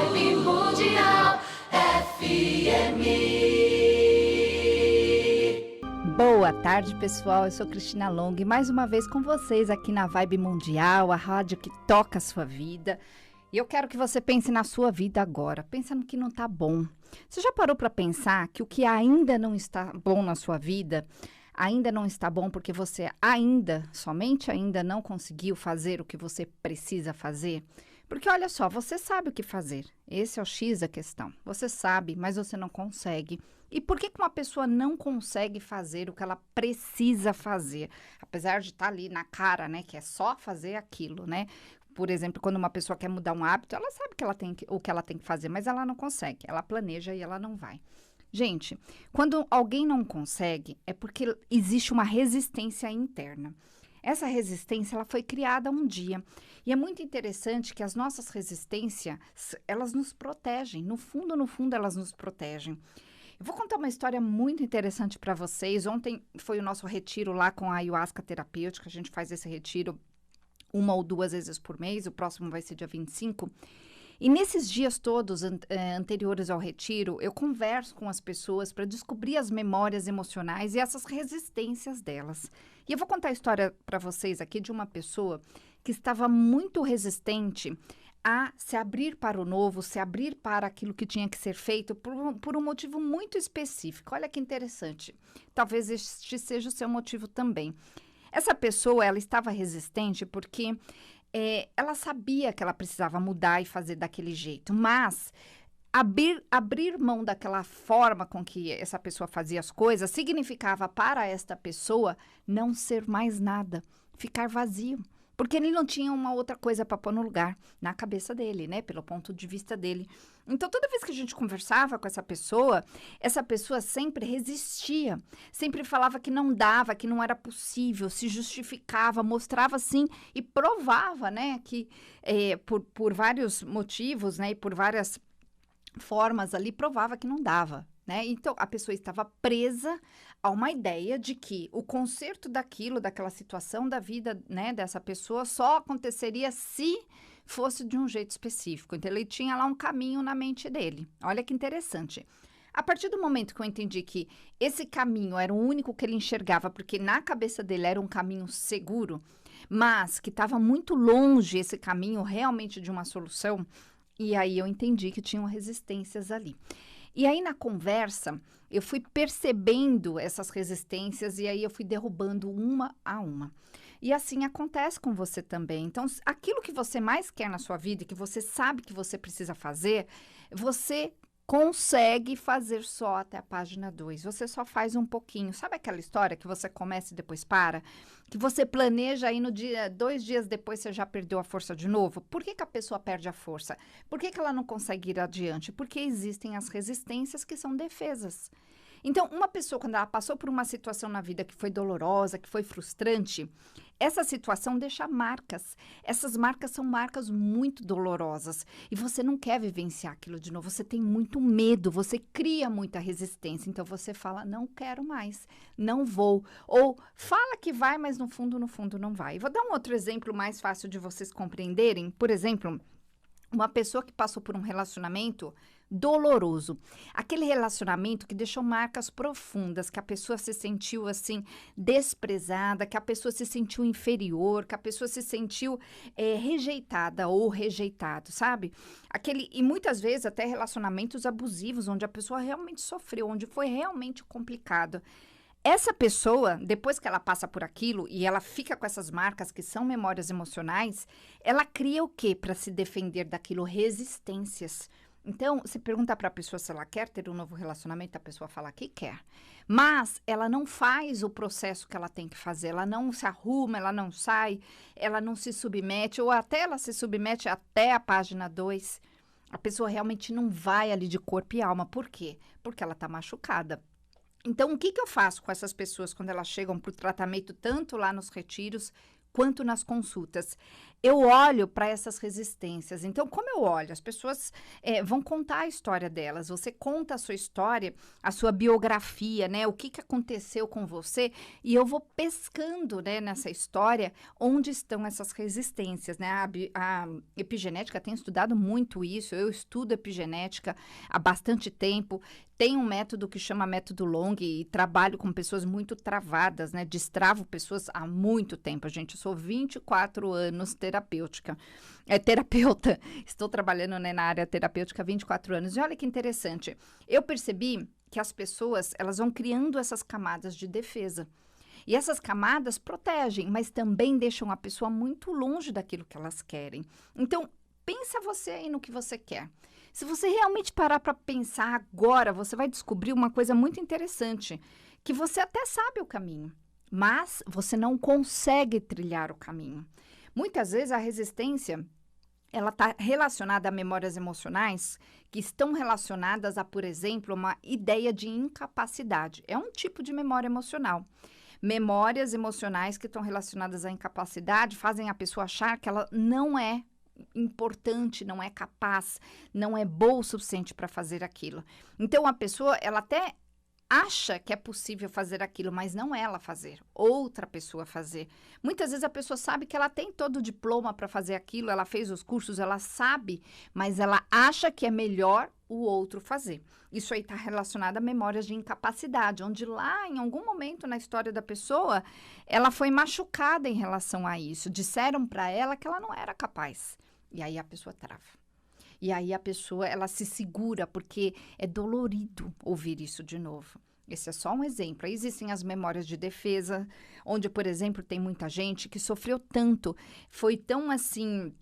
Vibe Mundial FM. Boa tarde, pessoal. Eu sou Cristina Long e mais uma vez com vocês aqui na Vibe Mundial, a rádio que toca a sua vida. E eu quero que você pense na sua vida agora. Pensa no que não está bom. Você já parou para pensar que o que ainda não está bom na sua vida ainda não está bom porque você somente ainda não conseguiu fazer o que você precisa fazer? Porque olha só, você sabe o que fazer. Esse é o X da questão. Você sabe, mas você não consegue. E por que uma pessoa não consegue fazer o que ela precisa fazer? Apesar de estar ali na cara, né? Que é só fazer aquilo, né? Por exemplo, quando uma pessoa quer mudar um hábito, ela sabe que o que ela tem que fazer, mas ela não consegue. Ela planeja e ela não vai. Gente, quando alguém não consegue, é porque existe uma resistência interna. Essa resistência, ela foi criada um dia. E é muito interessante que as nossas resistências, elas nos protegem. No fundo, elas nos protegem. Eu vou contar uma história muito interessante para vocês. Ontem foi o nosso retiro lá com a Ayahuasca Terapêutica. A gente faz esse retiro 1 ou 2 vezes por mês. O próximo vai ser dia 25. E nesses dias todos anteriores ao retiro, eu converso com as pessoas para descobrir as memórias emocionais e essas resistências delas. E eu vou contar a história para vocês aqui de uma pessoa que estava muito resistente a se abrir para o novo, se abrir para aquilo que tinha que ser feito por um motivo muito específico. Olha que interessante. Talvez este seja o seu motivo também. Essa pessoa, ela estava resistente porque ela sabia que ela precisava mudar e fazer daquele jeito, mas abrir mão daquela forma com que essa pessoa fazia as coisas significava para esta pessoa não ser mais nada, ficar vazio. Porque ele não tinha uma outra coisa para pôr no lugar, na cabeça dele, né? Pelo ponto de vista dele. Então, toda vez que a gente conversava com essa pessoa sempre resistia. Sempre falava que não dava, que não era possível, se justificava, mostrava sim e provava, né? Que por vários motivos, né? E por várias formas ali, provava que não dava. Né? Então, a pessoa estava presa a uma ideia de que o conserto daquela situação da vida, né, dessa pessoa só aconteceria se fosse de um jeito específico. Então, ele tinha lá um caminho na mente dele. Olha que interessante. A partir do momento que eu entendi que esse caminho era o único que ele enxergava, porque na cabeça dele era um caminho seguro, mas que estava muito longe esse caminho realmente de uma solução, e aí eu entendi que tinham resistências ali. E aí, na conversa, eu fui percebendo essas resistências e aí eu fui derrubando uma a uma. E assim acontece com você também. Então, aquilo que você mais quer na sua vida e que você sabe que você precisa fazer, você consegue fazer só até a página 2. Você só faz um pouquinho. Sabe aquela história que você começa e depois para? Que você planeja aí 2 dias depois você já perdeu a força de novo? Por que a pessoa perde a força? Por que ela não consegue ir adiante? Porque existem as resistências que são defesas. Então, uma pessoa, quando ela passou por uma situação na vida que foi dolorosa, que foi frustrante, essa situação deixa marcas. Essas marcas são marcas muito dolorosas. E você não quer vivenciar aquilo de novo. Você tem muito medo, você cria muita resistência. Então, você fala, não quero mais, não vou. Ou fala que vai, mas no fundo não vai. Vou dar um outro exemplo mais fácil de vocês compreenderem. Por exemplo, uma pessoa que passou por um relacionamento doloroso. Aquele relacionamento que deixou marcas profundas, que a pessoa se sentiu assim desprezada, que a pessoa se sentiu inferior, que a pessoa se sentiu rejeitada ou rejeitado, sabe? E muitas vezes até relacionamentos abusivos, onde a pessoa realmente sofreu, onde foi realmente complicado. Essa pessoa, depois que ela passa por aquilo e ela fica com essas marcas que são memórias emocionais, ela cria o quê para se defender daquilo? Resistências. Então, se pergunta para a pessoa se ela quer ter um novo relacionamento, a pessoa fala que quer. Mas ela não faz o processo que ela tem que fazer, ela não se arruma, ela não sai, ela não se submete, ou até ela se submete até a página 2. A pessoa realmente não vai ali de corpo e alma. Por quê? Porque ela está machucada. Então, o que eu faço com essas pessoas quando elas chegam para o tratamento, tanto lá nos retiros, quanto nas consultas. Eu olho para essas resistências. Então, como eu olho? As pessoas vão contar a história delas. Você conta a sua história, a sua biografia, né? O que aconteceu com você. E eu vou pescando, né, nessa história onde estão essas resistências, né? A epigenética tem estudado muito isso. Eu estudo epigenética há bastante tempo. Tem um método que chama método Long e trabalho com pessoas muito travadas, né? Destravo pessoas há muito tempo, gente. Eu sou 24 anos terapêutica. Terapeuta. Estou trabalhando, né, na área terapêutica há 24 anos. E olha que interessante. Eu percebi que as pessoas, elas vão criando essas camadas de defesa. E essas camadas protegem, mas também deixam a pessoa muito longe daquilo que elas querem. Então, pensa você aí no que você quer. Se você realmente parar para pensar agora, você vai descobrir uma coisa muito interessante, que você até sabe o caminho, mas você não consegue trilhar o caminho. Muitas vezes a resistência, ela está relacionada a memórias emocionais que estão relacionadas a, por exemplo, uma ideia de incapacidade. É um tipo de memória emocional. Memórias emocionais que estão relacionadas à incapacidade fazem a pessoa achar que ela não é importante, não é capaz, não é boa o suficiente para fazer aquilo. Então, a pessoa, ela até acha que é possível fazer aquilo, mas não ela fazer, outra pessoa fazer. Muitas vezes a pessoa sabe que ela tem todo o diploma para fazer aquilo, ela fez os cursos, ela sabe, mas ela acha que é melhor o outro fazer. Isso aí está relacionado a memórias de incapacidade, onde lá, em algum momento na história da pessoa, ela foi machucada em relação a isso. Disseram para ela que ela não era capaz. E aí a pessoa trava. E aí a pessoa, ela se segura, porque é dolorido ouvir isso de novo. Esse é só um exemplo. Aí existem as memórias de defesa, onde, por exemplo, tem muita gente que sofreu tanto, foi tão assim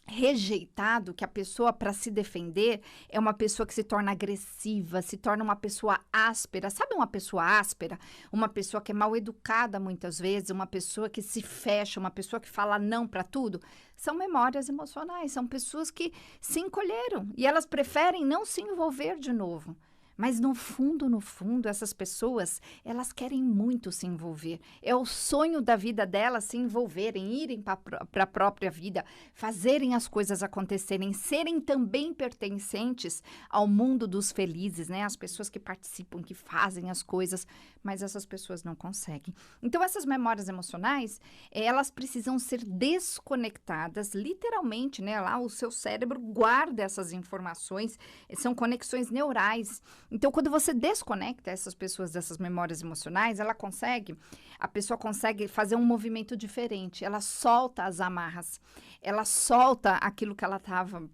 rejeitado que a pessoa, para se defender, é uma pessoa que se torna agressiva, se torna uma pessoa áspera. Sabe uma pessoa áspera? Uma pessoa que é mal educada muitas vezes, uma pessoa que se fecha, uma pessoa que fala não para tudo. São memórias emocionais, são pessoas que se encolheram e elas preferem não se envolver de novo. Mas no fundo, essas pessoas, elas querem muito se envolver. É o sonho da vida delas se envolverem, irem para a própria vida, fazerem as coisas acontecerem, serem também pertencentes ao mundo dos felizes, né? As pessoas que participam, que fazem as coisas, mas essas pessoas não conseguem. Então, essas memórias emocionais, elas precisam ser desconectadas, literalmente, né? Lá o seu cérebro guarda essas informações, são conexões neurais. Então, quando você desconecta essas pessoas dessas memórias emocionais, a pessoa consegue fazer um movimento diferente. Ela solta as amarras, ela solta aquilo que ela estava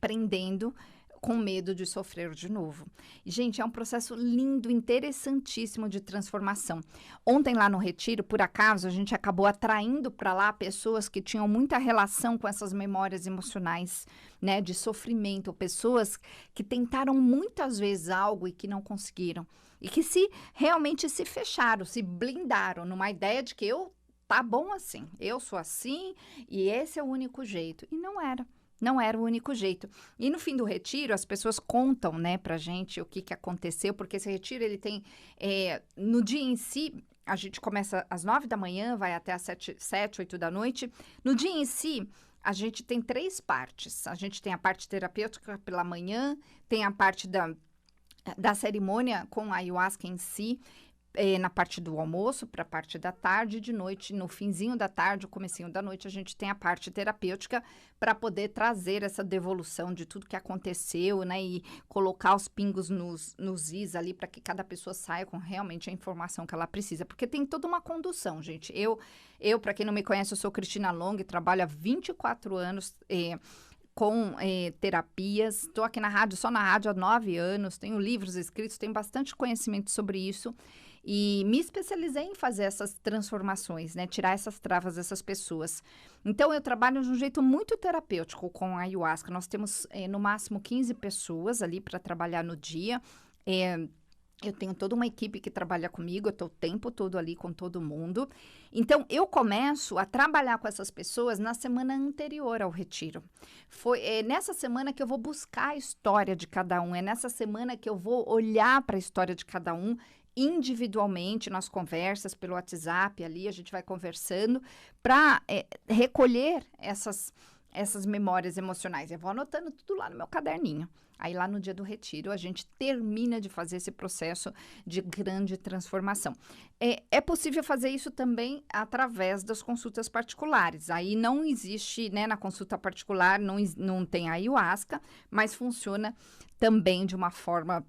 prendendo com medo de sofrer de novo. Gente, é um processo lindo, interessantíssimo de transformação. Ontem lá no retiro, por acaso, a gente acabou atraindo para lá pessoas que tinham muita relação com essas memórias emocionais, né, de sofrimento, pessoas que tentaram muitas vezes algo e que não conseguiram. E que realmente se fecharam, se blindaram numa ideia de que tá bom assim, eu sou assim e esse é o único jeito. E não era. Não era o único jeito. E no fim do retiro, as pessoas contam, né, pra gente o que aconteceu, porque esse retiro, ele tem, no dia em si, a gente começa às 9 da manhã, vai até às 7, 8 da noite. No dia em si, a gente tem 3 partes. A gente tem a parte terapêutica pela manhã, tem a parte da cerimônia com a ayahuasca em si, na parte do almoço, para a parte da tarde, e de noite, no finzinho da tarde, o comecinho da noite, a gente tem a parte terapêutica para poder trazer essa devolução de tudo que aconteceu, né, e colocar os pingos nos is ali para que cada pessoa saia com realmente a informação que ela precisa, porque tem toda uma condução, gente. Eu para quem não me conhece, eu sou Cristina Long, trabalho há 24 anos com terapias, estou aqui na rádio, só na rádio há 9 anos, tenho livros escritos, tenho bastante conhecimento sobre isso. E me especializei em fazer essas transformações, né? Tirar essas travas dessas pessoas. Então, eu trabalho de um jeito muito terapêutico com a ayahuasca. Nós temos, no máximo, 15 pessoas ali para trabalhar no dia. Eu tenho toda uma equipe que trabalha comigo, eu estou o tempo todo ali com todo mundo. Então, eu começo a trabalhar com essas pessoas na semana anterior ao retiro. Foi nessa semana que eu vou buscar a história de cada um, é nessa semana que eu vou olhar para a história de cada um individualmente nas conversas, pelo WhatsApp ali, a gente vai conversando para recolher essas memórias emocionais. Eu vou anotando tudo lá no meu caderninho. Aí lá no dia do retiro a gente termina de fazer esse processo de grande transformação. É possível fazer isso também através das consultas particulares. Aí não existe, né, na consulta particular, não tem a ayahuasca, mas funciona também de uma forma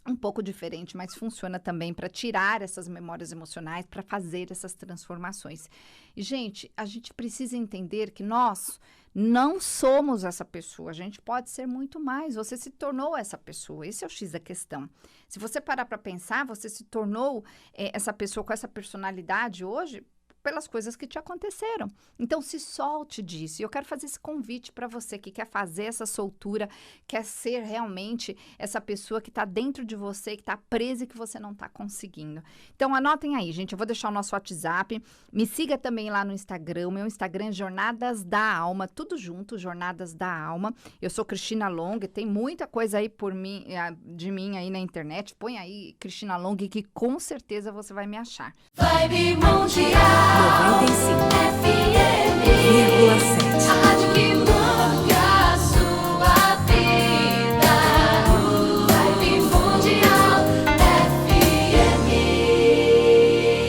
um pouco diferente, mas funciona também para tirar essas memórias emocionais, para fazer essas transformações. E, gente, a gente precisa entender que nós não somos essa pessoa, a gente pode ser muito mais. Você se tornou essa pessoa, esse é o X da questão. Se você parar para pensar, você se tornou essa pessoa com essa personalidade hoje pelas coisas que te aconteceram. Então, se solte disso. E eu quero fazer esse convite para você que quer fazer essa soltura, quer ser realmente essa pessoa que está dentro de você, que está presa e que você não está conseguindo. Então, anotem aí, gente. Eu vou deixar o nosso WhatsApp. Me siga também lá no Instagram. O meu Instagram é Jornadas da Alma. Tudo junto, Jornadas da Alma. Eu sou Cristina Long. Tem muita coisa aí de mim aí na internet. Põe aí Cristina Long que com certeza você vai me achar. Vibe Mundial 95,7. FM. A rádio que toca